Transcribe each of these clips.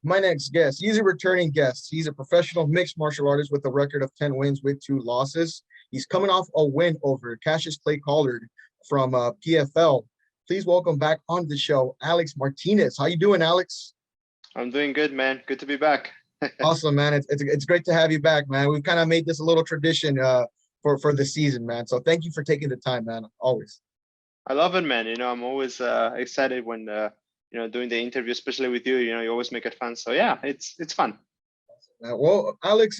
My next guest, he's a returning guest. He's a professional mixed martial artist with a record of 10 wins with 2 losses. He's coming off a win over Cassius Clay Collard from PFL. Please welcome back on the show, Alex Martinez. How you doing, Alex? I'm doing good, man. Good to be back. Awesome, man. It's great to have you back, man. We've kind of made this a little tradition for the season, man. So thank you for taking the time, man. Always. I love it, man. I'm always excited when doing the interview, especially with you. You always make it fun. So yeah, it's fun. Well, Alex,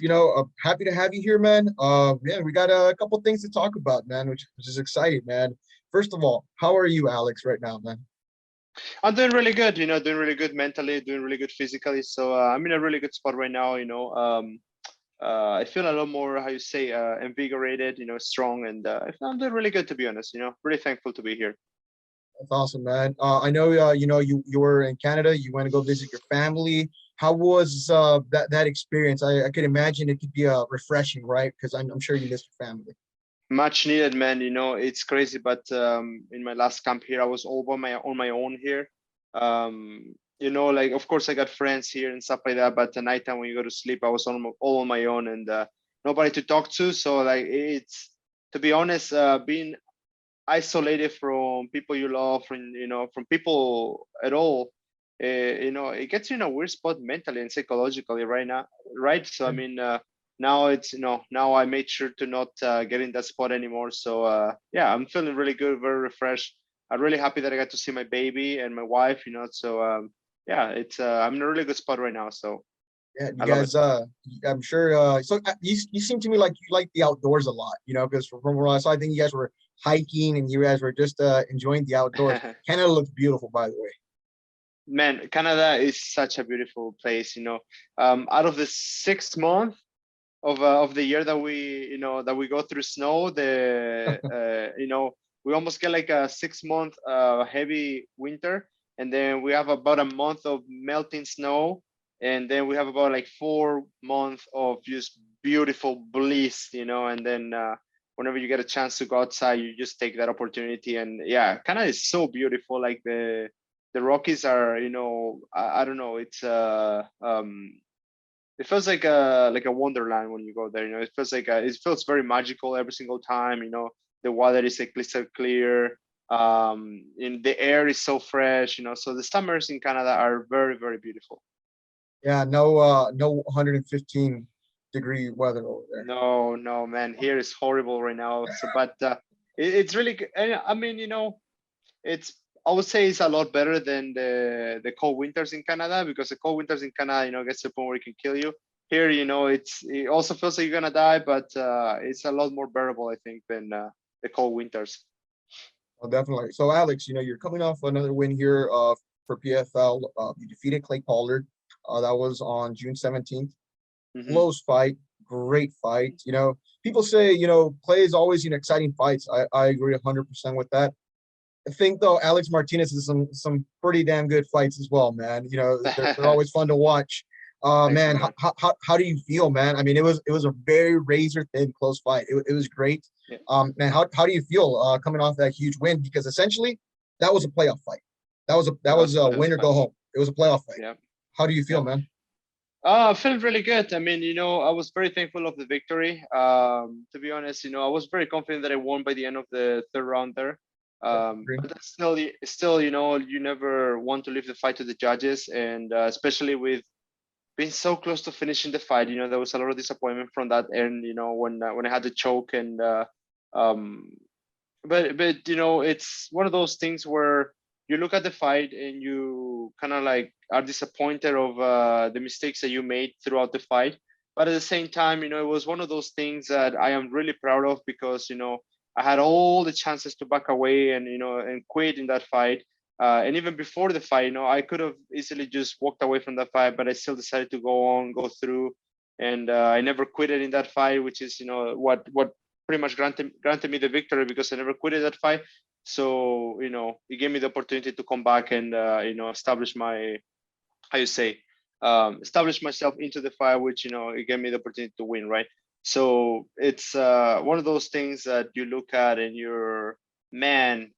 happy to have you here, man. Man, we got a couple things to talk about, man, which is exciting, man. First of all, how are you, Alex, right now, man? I'm doing really good. Doing really good mentally, doing really good physically. So I'm in a really good spot right now. I feel a lot more, how you say, invigorated. Strong, and I'm doing really good, to be honest. Really thankful to be here. That's awesome, man. I know, you were in Canada. You went to go visit your family. How was that experience? I could imagine it could be refreshing, right? Because I'm sure you missed your family. Much needed, man. It's crazy, but in my last camp here, I was all on my own here. Like of course I got friends here and stuff like that, but at nighttime when you go to sleep, I was all on my own and nobody to talk to. So like it's, to be honest, being isolated from people you love, from people at all. It gets you in a weird spot mentally and psychologically right now, right? So I mean, now it's now I made sure to not get in that spot anymore. So yeah, I'm feeling really good, very refreshed. I'm really happy that I got to see my baby and my wife. So yeah, it's I'm in a really good spot right now. So Yeah, you I love it. guys. I'm sure. You seem to me like you like the outdoors a lot. Because from what I saw, I think you guys were hiking and you guys were just enjoying the outdoors. Canada looks beautiful, by the way. Man, Canada is such a beautiful place. Out of the 6 months of the year that we go through snow, the we almost get like a 6 month heavy winter, and then we have about a month of melting snow, and then we have about like 4 months of just beautiful bliss, and then whenever you get a chance to go outside, you just take that opportunity. And yeah, Canada is so beautiful. Like the Rockies are, I don't know, it's it feels like a wonderland when you go there. It feels like it feels very magical every single time. The water is like crystal clear. And the air is so fresh. So the summers in Canada are very, very beautiful. Yeah, no 115-degree weather over there. No, no, man, here is horrible right now. So, but it's really good. And I mean, it's, I would say it's a lot better than the cold winters in Canada, because the cold winters in Canada, gets to the point where it can kill you. Here, it also feels like you're gonna die, but it's a lot more bearable, I think, than the cold winters. Oh, definitely. So, Alex, you're coming off another win here for PFL. You defeated Clay Pollard. That was on June 17th. Hmm. Close fight, great fight. People say, Clay is always in exciting fights. I agree 100% with that. I think though Alex Martinez is some pretty damn good fights as well, man. They're always fun to watch. Thanks, Man, man. how do you feel, man? I mean, it was a very razor thin close fight. It was great. Yeah. Man, how do you feel coming off that huge win? Because essentially that was a playoff fight. That That was was a playoff win or fight. go home. It was a playoff fight. Yeah. How do you feel, Yeah. man? I feel really good. I mean, I was very thankful of the victory. To be honest, I was very confident that I won by the end of the third round there. Yep, agree. But that's still, you never want to leave the fight to the judges, and especially with being so close to finishing the fight. There was a lot of disappointment from that end. When I had the choke, and um, but it's one of those things where you look at the fight and you kind of like are disappointed of the mistakes that you made throughout the fight, but at the same time, it was one of those things that I am really proud of, because I had all the chances to back away and and quit in that fight. And even before the fight, I could have easily just walked away from that fight, but I still decided to go through, and I never quitted in that fight, which is what pretty much granted me the victory, because I never quitted that fight. So it gave me the opportunity to come back and establish my, how you say, establish myself into the fight, which it gave me the opportunity to win, right? So it's one of those things that you look at and you're, man,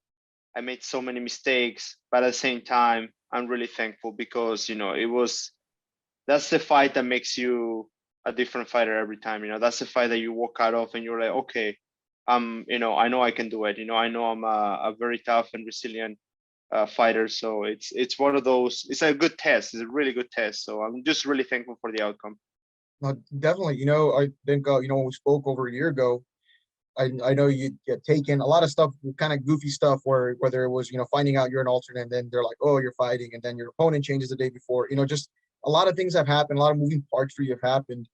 I made so many mistakes, but at the same time, I'm really thankful, because it was that's the fight that makes you a different fighter every time. You know, that's the fight that you walk out of and you're like, okay, you know, I know I can do it. You know, I know I'm a very tough and resilient fighter. So it's one of those. It's a good test. It's a really good test. So I'm just really thankful for the outcome. No, definitely. You know, I think you know, when we spoke over a year ago, I know you get taken a lot of stuff, kind of goofy stuff, where whether it was, you know, finding out you're an alternate, and then they're like, oh, you're fighting, and then your opponent changes the day before. You know, just a lot of things have happened. A lot of moving parts for you have happened.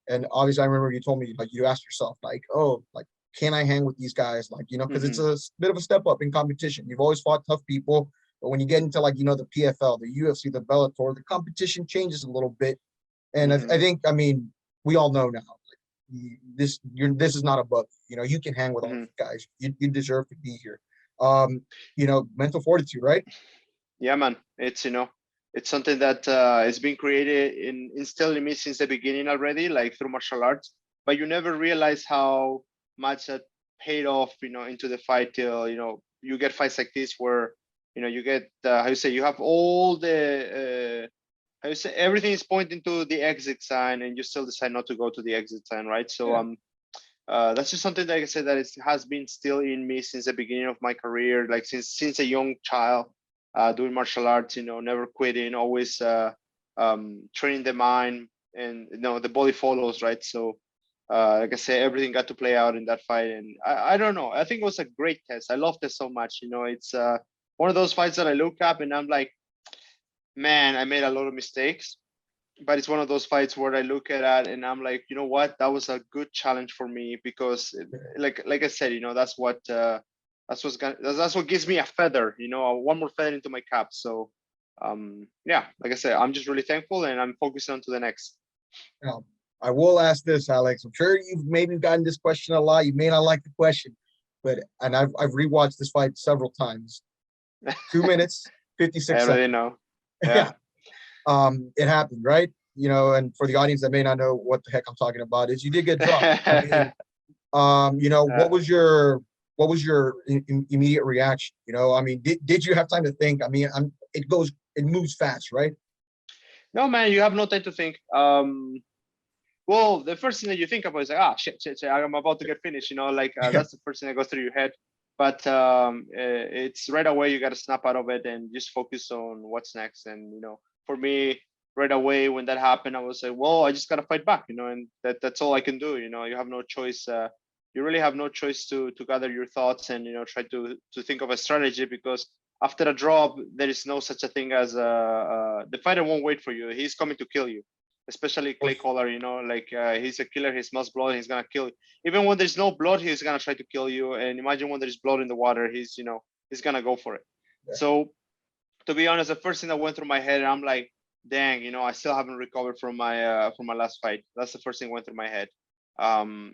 And obviously, I remember you told me, like, you asked yourself, like, oh, like, can I hang with these guys? Like, you know, because it's Hmm. a bit of a step up in competition. You've always fought tough people, but when you get into, like, you know, the PFL, the UFC, the Bellator, the competition changes a little bit. And I Hmm. think, I mean, we all know now, this is not above you. You know, you can hang with all Hmm. these guys. You deserve to be here. Um, you know, mental fortitude, right? Yeah, man. It's, you know, it's something that has been created in instilled in me since the beginning already, like through martial arts. But you never realize how much that paid off, you know, into the fight till, you know, you get fights like this where, you know, you get how you say, you have all the how you say, everything is pointing to the exit sign, and you still decide not to go to the exit sign, right? So Yeah. that's just something that, like I said, that it has been still in me since the beginning of my career, like since a young child, doing martial arts. You know, never quitting, always training the mind, and you know the body follows, right? So, like I said, everything got to play out in that fight, and I don't know. I think it was a great test. I loved it so much. You know, it's one of those fights that I look up and I'm like, man, I made a lot of mistakes, but it's one of those fights where I look at that and I'm like, you know what, that was a good challenge for me because, like I said, you know, that's what gives me a feather, you know, one more feather into my cap. So, yeah, like I said, I'm just really thankful and I'm focusing on to the next. Now, I will ask this, Alex. I'm sure you've maybe gotten this question a lot. You may not like the question, but and I've rewatched this fight several times. 2 minutes, I 56 already seconds. know. Yeah. Yeah. It happened, right? You know, and for the audience that may not know what the heck I'm talking about, is you did get dropped. I mean, you know, uh, what was your immediate reaction? You know, I mean, did you have time to think? I mean, it moves fast, right? no, man, you have no time to think. Well, the first thing that you think about is like, ah, shit, I'm about to get finished. You know, like Yeah. that's the first thing that goes through your head. But it's right away you got to snap out of it and just focus on what's next. And you know, for me, right away when that happened, I was like, well, I just got to fight back. You know, and that's all I can do. You know, you have no choice. You really have no choice to gather your thoughts and you know try to think of a strategy because after a drop, there is no such a thing as the fighter won't wait for you. He's coming to kill you, especially Clay Collar, you know, like he's a killer, he smells blood, he's gonna kill you. Even when there's no blood, he's gonna try to kill you. And imagine when there's blood in the water, he's, you know, he's gonna go for it. Yeah. So to be honest, the first thing that went through my head, I'm like, dang, you know, I still haven't recovered from my last fight. That's the first thing that went through my head. Um,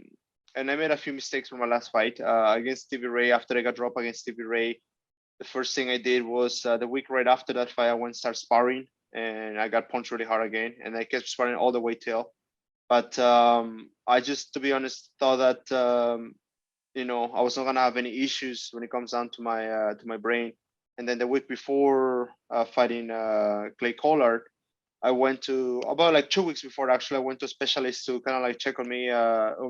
and I made a few mistakes from my last fight against Stevie Ray. After I got dropped against Stevie Ray, the first thing I did was the week right after that fight, I went and start sparring, and I got punched really hard again, and I kept sparring all the way till. But I just, to be honest, thought that you know I was not gonna have any issues when it comes down to my brain. And then the week before fighting Clay Collard, I went to about like 2 weeks before. Actually, I went to a specialist to kind of like check on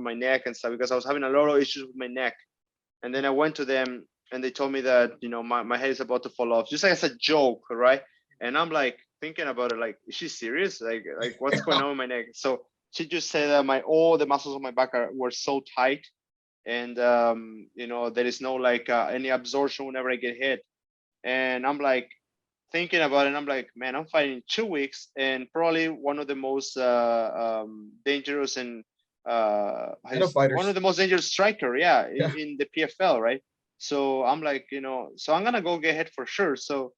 my neck and stuff because I was having a lot of issues with my neck. And then I went to them and they told me that, you know, my head is about to fall off, just like as a joke, right? And I'm like thinking about it, like, is she serious? Like what's going on with my neck? So she just said that my all the muscles on my back were so tight, and you know, there is no like any absorption whenever I get hit. And I'm like thinking about it, and I'm like, man, I'm fighting in 2 weeks, and probably one of the most dangerous and Title one of fighters. the most dangerous striker, yeah, Yeah. in the PFL, right? So I'm like, you know, so I'm gonna go get hit for sure. So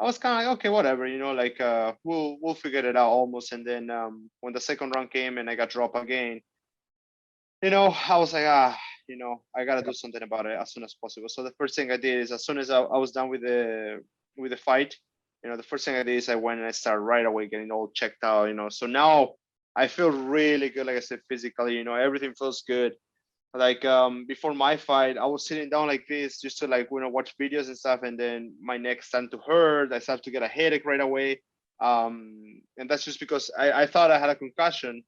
I was kind of like, okay, whatever, you know, like we'll figure it out almost. And then when the second round came and I got dropped again, you know, I was like, you know, I gotta do something about it as soon as possible. So the first thing I did is as soon as I was done with the fight, you know, the first thing I did is I went and I started right away getting all checked out, you know. So now I feel really good, like I said, physically, you know, everything feels good. Like before my fight, I was sitting down like this just to like, you know, watch videos and stuff, and then my neck started to hurt. I started to get a headache right away. And that's just because I thought I had a concussion,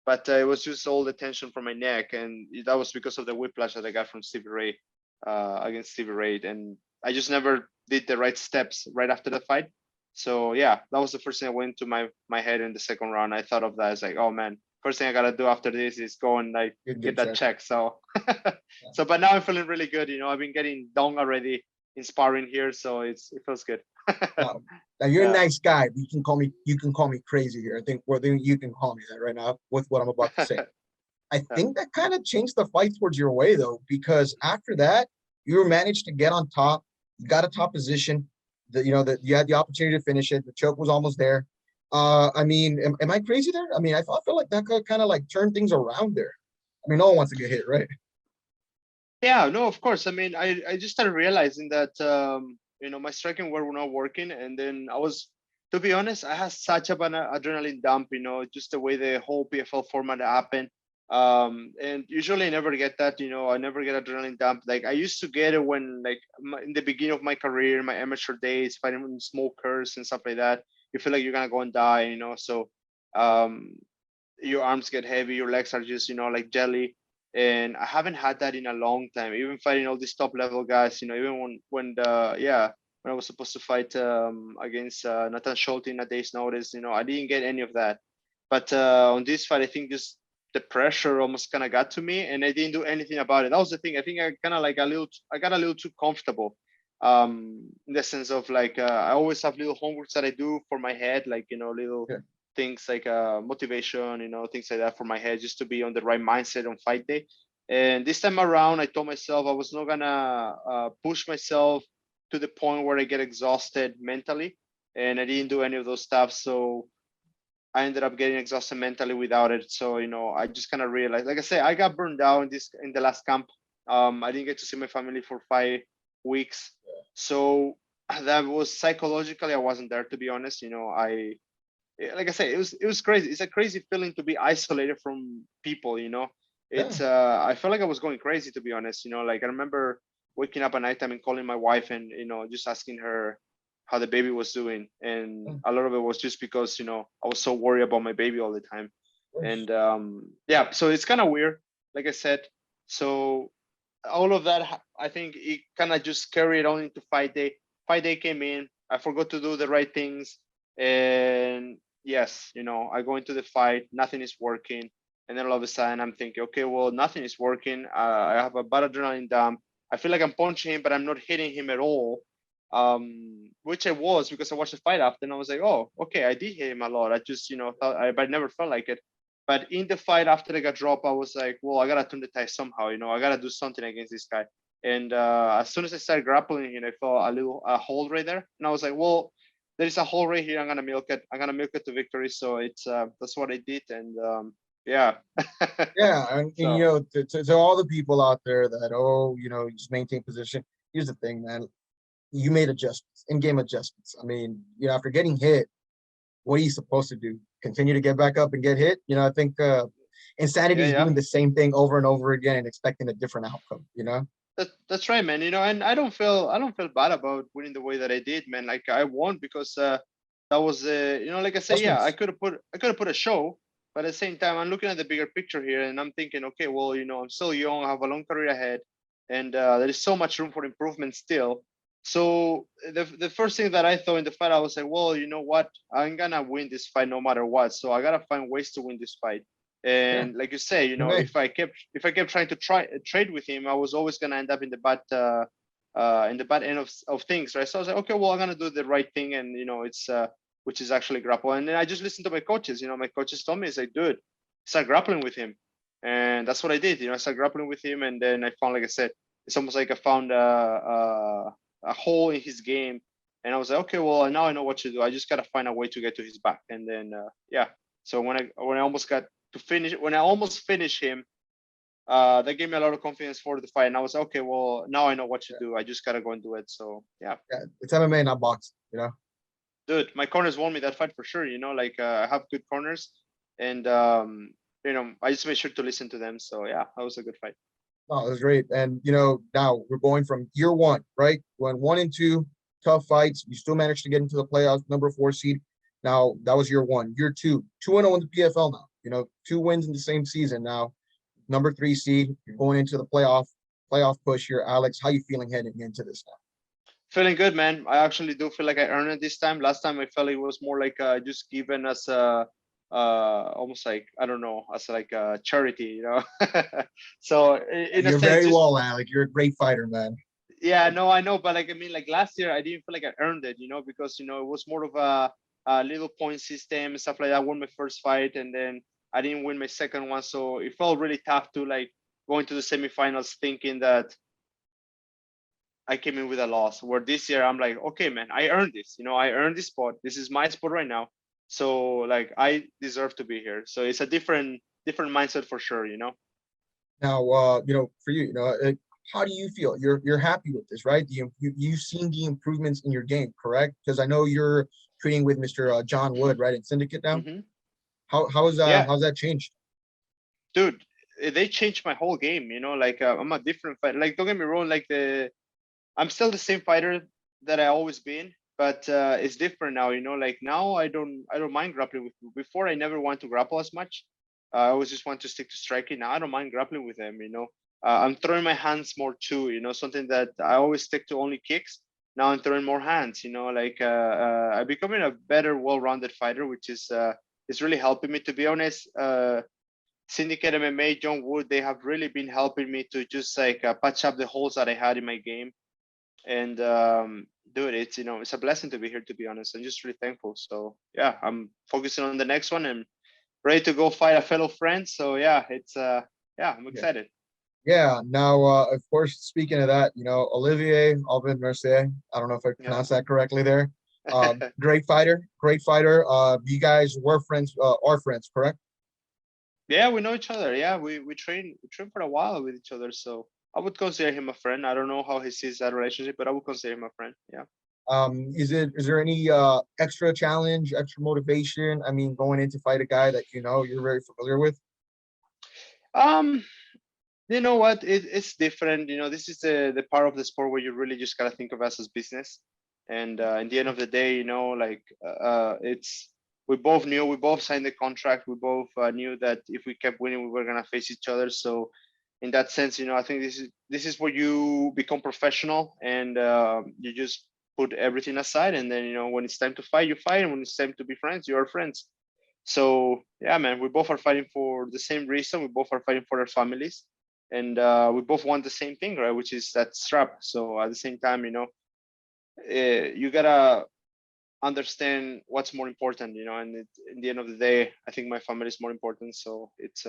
but it was just all the tension from my neck, and that was because of the whiplash that I got from Stevie Ray against Stevie Ray, and I just never did the right steps right after the fight. So yeah, that was the first thing that went to my head in the second round. I thought of that as like, oh man, first thing I gotta do after this is go and like get that check. So so but now I'm feeling really good. You know, I've been getting dong already in sparring here, so it feels good. Now you're a Yeah. nice guy, but you can call me crazy here. I think you can call me that right now with what I'm about to say. I think that kind of changed the fight towards your way though, because after that, you managed to get on top. You got a top position. That that you had the opportunity to finish it. The choke was almost there. I mean, am I crazy there? I mean, I feel like that could kind of like turn things around there. I mean, no one wants to get hit, right? Yeah, no, of course. I mean, I just started realizing that my striking were not working, and then to be honest, I had such an adrenaline dump. Just the way the whole PFL format happened. And usually I never get that. I never get adrenaline dump. Like I used to get it when, like, in the beginning of my career, my amateur days, fighting smokers and stuff like that. You feel like you're gonna go and die. So um, your arms get heavy, your legs are just like jelly, and I haven't had that in a long time. Even fighting all these top level guys, even when I was supposed to fight against Nathan Schulte in a day's notice, I didn't get any of that. But on this fight, I think just the pressure almost kind of got to me, and I didn't do anything about it. That was the thing. I think I kind of like I got a little too comfortable, in the sense of like I always have little homeworks that I do for my head, like little Yeah. things like motivation, things like that for my head, just to be on the right mindset on fight day. And this time around, I told myself I was not gonna push myself to the point where I get exhausted mentally, and I didn't do any of those stuff. So I ended up getting exhausted mentally without it. So I just kind of realized, like I said, I got burned out in the last camp. I didn't get to see my family for 5 weeks, so that was psychologically I wasn't there, to be honest. Like I said, it was crazy. It's a crazy feeling to be isolated from people. Yeah. It's I felt like I was going crazy, to be honest. Like I remember waking up at nighttime and calling my wife and just asking her how the baby was doing, and Of a lot of it was just because I was so worried about my baby all the time. course. And yeah, so it's kind of weird, like I said. So all of that, I think it kind of just carried on into fight day. Fight day came in, I forgot to do the right things, and yes, I go into the fight, nothing is working, and then all of a sudden I'm thinking, okay, well, nothing is working. I have a bad adrenaline dump. I feel like I'm punching him, but I'm not hitting him at all. Which I was, because I watched the fight after, and I was like, oh, okay, I did hit him a lot. I just, thought but I never felt like it. But in the fight after I got dropped, I was like, well, I gotta turn the tide somehow. I gotta do something against this guy. And as soon as I started grappling him, I felt a hole right there, and I was like, well, there is a hole right here. I'm gonna milk it. I'm gonna milk it to victory. So it's that's what I did, and yeah. Yeah, and So to all the people out there that you just maintain position. Here's the thing, man. You made adjustments, in-game adjustments. I mean, after getting hit, what are you supposed to do? Continue to get back up and get hit? I think insanity yeah, is yeah. doing the same thing over and over again and expecting a different outcome. That's right, man. And I don't feel bad about winning the way that I did, man. Like I won because that was like I say, yeah, I Adjustments. could have put a show, but at the same time, I'm looking at the bigger picture here, and I'm thinking, okay, well, I'm still young, I have a long career ahead, and there is so much room for improvement still. So the first thing that I thought in the fight, I was like, well, you know what, I'm gonna win this fight no matter what. So I gotta find ways to win this fight. Yeah. And like you say, MMA. if I kept trying to trade with him, I was always gonna end up in the bad end of things, right? So I was like, okay, well, I'm gonna do the right thing, and it's which is actually grapple. And then I just listened to my coaches. My coaches told me, it's like, dude, start grappling with him, and that's what I did. I started grappling with him, and then I found, like I said, it's almost like I found a hole in his game, and I was like, okay, well, now I know what to do. I just gotta find a way to get to his back, and then yeah. So when I almost finished him, that gave me a lot of confidence for the fight. And I was okay, well, now I know what to Yeah. do. I just gotta go and do it. So yeah, Yeah. It's MMA, not boxing. dude, my corners won me that fight for sure. Like I have good corners, and I just made sure to listen to them. So yeah, that was a good fight. Oh, it was great. And now we're going from year one, right? When 1 and 2, tough fights. You still managed to get into the playoffs, number 4 seed. Now that was year one. Year two, 2-0 in the PFL now. 2 wins in the same season now. Number 3 seed. You're going into the playoff push here, Alex. How you feeling heading into this now? Feeling good, man. I actually do feel like I earned it this time. Last time I felt it was more like just given as a almost like, I don't know, as like a charity, So in a You're sense, very just well, Alex. You're a great fighter, man. yeah, no, I know, but like I mean, like last year I didn't feel like I earned it, because it was more of a little point system and stuff like that. I won my first fight and then I didn't win my second one, so it felt really tough to like go into the semifinals thinking that I came in with a loss. Where this year I'm like, okay, man, I earned this. I earned this spot. This is my spot right now. So like I deserve to be here. So it's a different mindset for sure. Now, for you, how do you feel? You're happy with this, right? You've seen the improvements in your game, correct? Because I know you're training with Mr. John Wood, right, in Syndicate now. hmm Yeah, How's that changed? dude, they changed my whole game. Like I'm a different fighter. Like don't get me wrong, like I'm still the same fighter that I always been, but it's different now. Like now I don't mind grappling with people. Before I never want to grapple as much. I always just want to stick to striking. Now I don't mind grappling with them. I'm throwing my hands more too. Something that I always stick to only kicks. Now I'm throwing more hands. Like I'm becoming a better, well-rounded fighter, which is really helping me. To be honest, Syndicate MMA, John Wood, they have really been helping me to just like patch up the holes that I had in my game. And dude, it's a blessing to be here. To be honest, I'm just really thankful. So yeah, I'm focusing on the next one and ready to go fight a fellow friend. So yeah, I'm Yeah. excited. Yeah. Now, of course, speaking of that, Olivier Aubin Mercier. I don't know if I Yeah. pronounced that correctly there. Great fighter, great fighter. You guys were friends, are friends, correct? Yeah, we know each other. Yeah, we train for a while with each other. So I would consider him a friend. I don't know how he sees that relationship, but I would consider him a friend. Yeah. Is there any extra challenge, extra motivation? I mean, going in to fight a guy that you're very familiar with. Um, you know what? It's different. This is the part of the sport where you really just gotta think of us as business. And in the end of the day, like it's we both signed the contract. We both knew that if we kept winning, we were gonna face each other. So in that sense, I think this is where you become professional and you just put everything aside. And then when it's time to fight, you fight, and when it's time to be friends, you are friends. So yeah, man, we both are fighting for the same reason. We both are fighting for our families, and we both want the same thing, right? Which is that strap. So at the same time, you gotta understand what's more important, and in the end of the day, I think my family is more important. So it's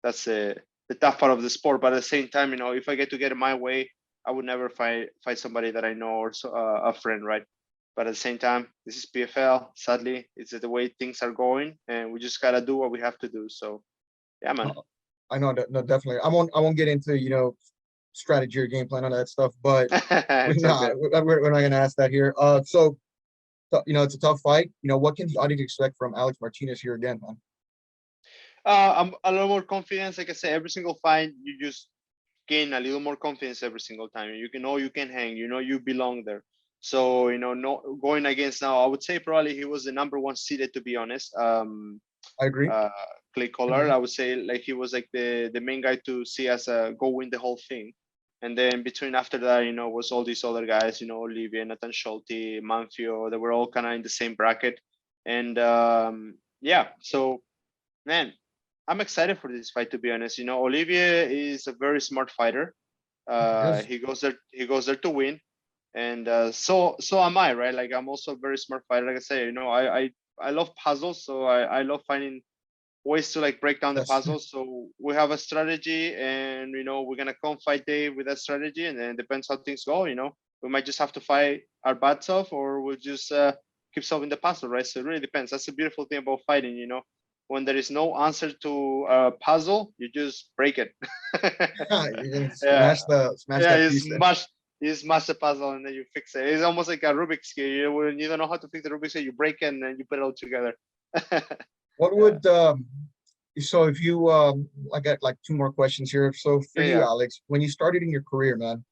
that's the tough part of the sport. But at the same time, if I get in my way, I would never fight somebody that I know or a friend, right? But at the same time, this is PFL. Sadly, it's the way things are going, and we just gotta do what we have to do. So yeah, man. I know that, no, definitely. I won't get into strategy or game plan on that stuff, but we're It's all not good. we're not gonna ask that here. It's a tough fight. What can the audience expect from Alex Martinez here again, man? I'm a little more confidence. Like I say, every single fight, you just gain a little more confidence every single time. You can hang. You belong there. So no going against now. I would say probably he was the number one seeded, to be honest. I agree. Uh, Clay Collar, Mhm. I would say like he was like the main guy to see us go win the whole thing. And then between after that, was all these other guys, Olivier, Nathan Schulte, Manfio, they were all kind of in the same bracket. And yeah, so man, I'm excited for this fight, to be honest. Olivier is a very smart fighter. Yes. He goes there to win, and so am I, right? Like I'm also a very smart fighter. Like I say, I love puzzles, so I love finding ways to like break down the Yes. puzzles. So we have a strategy, and we're gonna come fight day with that strategy, and then it depends how things go. We might just have to fight our butts off, or we'll just keep solving the puzzle, right? So it really depends. That's the beautiful thing about fighting. When there is no answer to a puzzle, you just break it. You can Yeah, smash yeah, that piece then. you smash the puzzle and then you fix it. It's almost like a Rubik's cube. When you don't know how to fix the Rubik's cube, you break it and then you put it all together. What Yeah, would so if you I got like two more questions here. So for yeah, you, yeah. Alex, when you started in your career, man,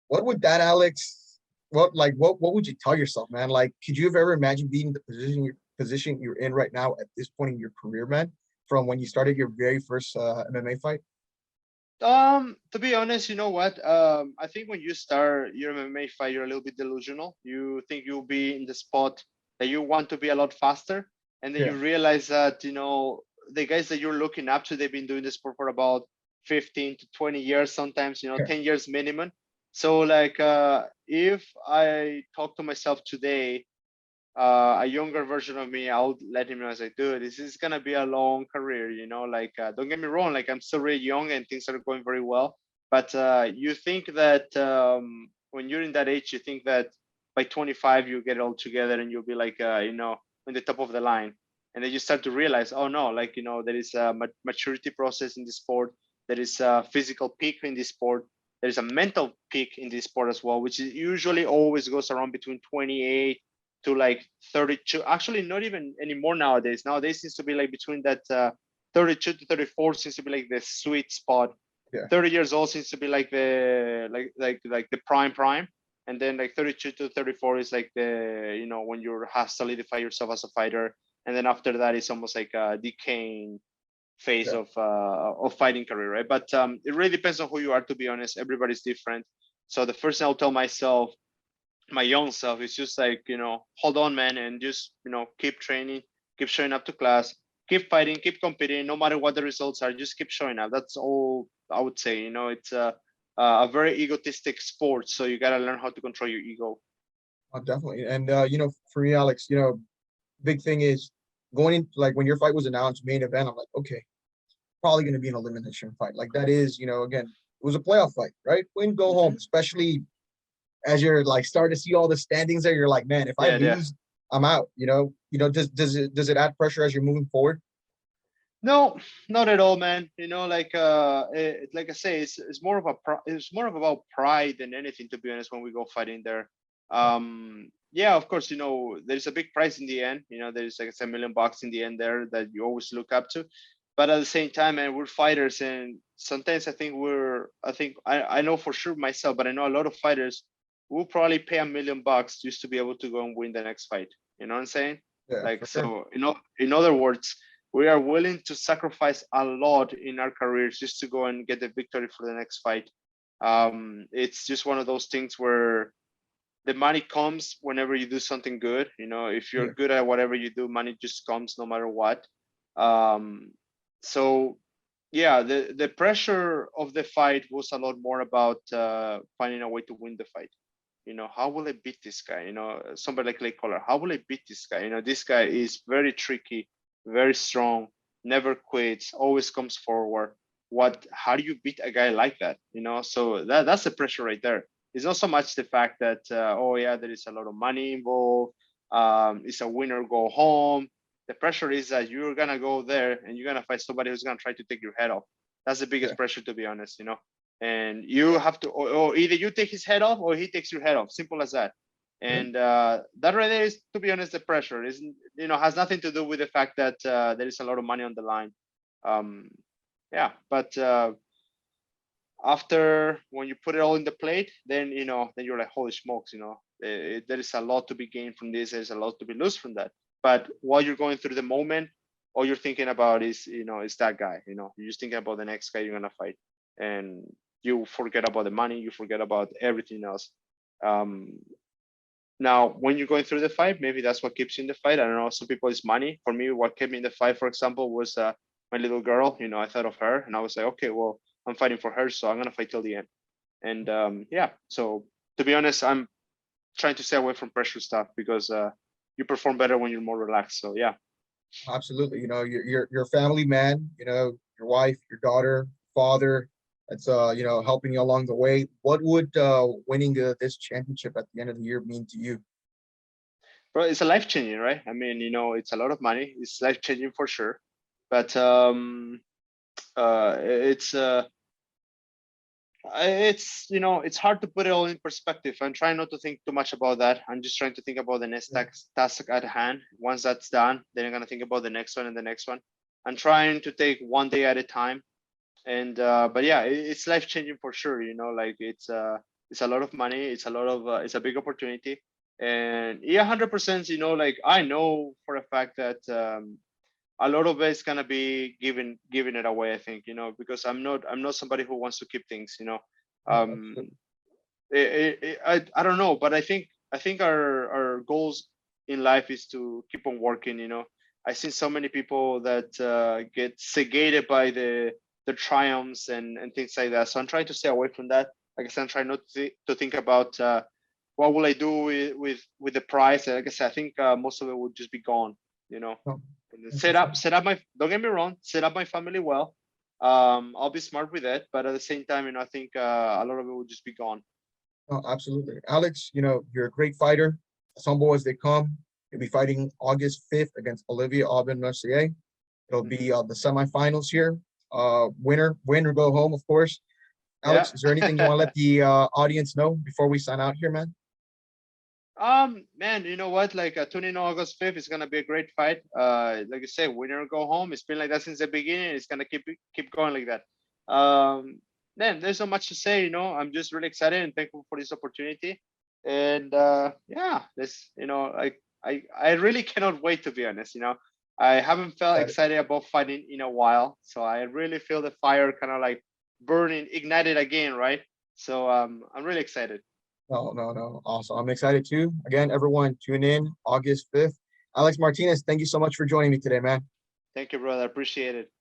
what would that Alex what would you tell yourself, man? Like, could you have ever imagined being the position you're in right now at this point in your career, man? From when you started your very first MMA fight? To be honest, you know what? I think when you start your MMA fight, you're a little bit delusional. You think you'll be in the spot that you want to be a lot faster, and then you Yeah, realize that the guys that you're looking up to, they've been doing this sport for about 15 to 20 years, sometimes yeah, 10 years minimum. So like, if I talk to myself today, a younger version of me, I'll let him know. I say, dude, this is gonna be a long career, like, don't get me wrong, like, I'm still really young and things are going very well. But you think that, when you're in that age, you think that by 25 you get it all together and you'll be like, on the top of the line. And then you start to realize, oh no, like, there is a maturity process in this sport. There is a physical peak in this sport. There is a mental peak in this sport as well, which is usually always goes around between 28 to like 32. Actually, not even anymore nowadays. Nowadays seems to be like between that, 32 to 34 seems to be like the sweet spot. yeah. 30 years old seems to be like the like the prime, and then like 32 to 34 is like the, when you have solidified yourself as a fighter, and then after that it's almost like a decaying phase Yeah. of fighting career, right? But it really depends on who you are. To be honest, everybody's different. So the first thing I'll tell myself, my young self, is just like, hold on, man, and just, keep training, keep showing up to class, keep fighting, keep competing, no matter what the results are, just keep showing up. That's all I would say. It's a very egotistic sport, so you got to learn how to control your ego. Definitely. And for me, Alex, big thing is going in, like when your fight was announced, main event, I'm like, okay, probably going to be an elimination fight. Like that is, again, it was a playoff fight, right? Win, go home, Hmm. especially as you're like starting to see all the standings there. You're like, man, if I Yeah, yeah. lose, I'm out. Does it add pressure as you're moving forward? No, not at all, man. Like, like I say, it's more of it's more of about pride than anything, to be honest. When we go fighting there, yeah, of course, there's a big prize in the end. There's like $1 million in the end there that you always look up to. But at the same time, man, we're fighters, and sometimes I know for sure myself, but I know a lot of fighters will probably pay $1 million just to be able to go and win the next fight. You know what I'm saying? Yeah, Like, for sure. so, in other words, we are willing to sacrifice a lot in our careers just to go and get the victory for the next fight. It's just one of those things where the money comes whenever you do something good. If you're Yeah, good at whatever you do, money just comes no matter what. Um, so yeah, the pressure of the fight was a lot more about finding a way to win the fight. How will I beat this guy? Somebody like Clay Collar, how will I beat this guy? This guy is very tricky, very strong, never quits, always comes forward. How do you beat a guy like that? So that's the pressure right there. It's not so much the fact that, oh yeah, there is a lot of money involved. It's a winner go home. The pressure is that you're gonna go there and you're gonna fight somebody who's gonna try to take your head off. That's the yeah, biggest pressure, to be honest. And you have to, or either you take his head off or he takes your head off. Simple as that. yeah. And that right there is, to be honest, the pressure isn't, has nothing to do with the fact that there is a lot of money on the line. Um, yeah, but after, when you put it all in the plate, then then you're like, holy smokes, there is a lot to be gained from this. There's a lot to be lost from that. But while you're going through the moment, all you're thinking about is that guy. You're just thinking about the next guy you're gonna fight, and you forget about the money. You forget about everything else. Um, Now, when you're going through the fight, maybe that's what keeps you in the fight. I don't know. Some people it's money. For me, what kept me in the fight, for example, was my little girl. I thought of her, and I was like, okay, well, I'm fighting for her, so I'm gonna fight till the end. And yeah, so to be honest, I'm trying to stay away from pressure stuff because you perform better when you're more relaxed. So yeah. Absolutely. You're a family man, your wife, your daughter, father, that's helping you along the way. What would winning this championship at the end of the year mean to you? Bro, it's a life changing, right? I mean, it's a lot of money. It's life changing for sure. But it's it's hard to put it all in perspective. I'm trying not to think too much about that. I'm just trying to think about the next Yeah, task at hand. Once that's done, then I'm gonna think about the next one and the next one. I'm trying to take one day at a time. And but yeah, it's life changing for sure. Like it's It's a lot of money. It's a lot of it's a big opportunity. And yeah, 100%. Like I know for a fact that a lot of it's gonna be giving it away. I think because I'm not somebody who wants to keep things. Oh, Um, absolutely. I don't know, but I think our goals in life is to keep on working. I've seen so many people that get sedated by the triumphs and things like that. So I'm trying to stay away from that. Like I said, I'm trying not to think about what will I do with the prize. Like I said, I think most of it would just be gone. You know, Oh, and then interesting. set up my. Don't get me wrong. Set up my family well. I'll be smart with it, but at the same time, I think a lot of it would just be gone. Oh, absolutely. Alex, you're a great fighter. As humble as they come. You'll be fighting August 5th against Olivier Aubin Mercier. It'll Hmm. be the semifinals here. Win or go home, of course. Yeah. Alex, is there anything you want to let the audience know before we sign out here, man? Man, you know what? Like tune in August 5th is gonna be a great fight. Like I said, winner go home. It's been like that since the beginning. It's gonna keep going like that. Man, there's so much to say. I'm just really excited and thankful for this opportunity. And yeah, this, I really cannot wait to be honest. I haven't felt Excited. excited about fighting in a while, so I really feel the fire kind of like burning, ignited again, right? So I'm really excited. No, no, no. Awesome. I'm excited too. Again, everyone, tune in August 5th. Alex Martinez, thank you so much for joining me today, man. Thank you, brother. Appreciate it.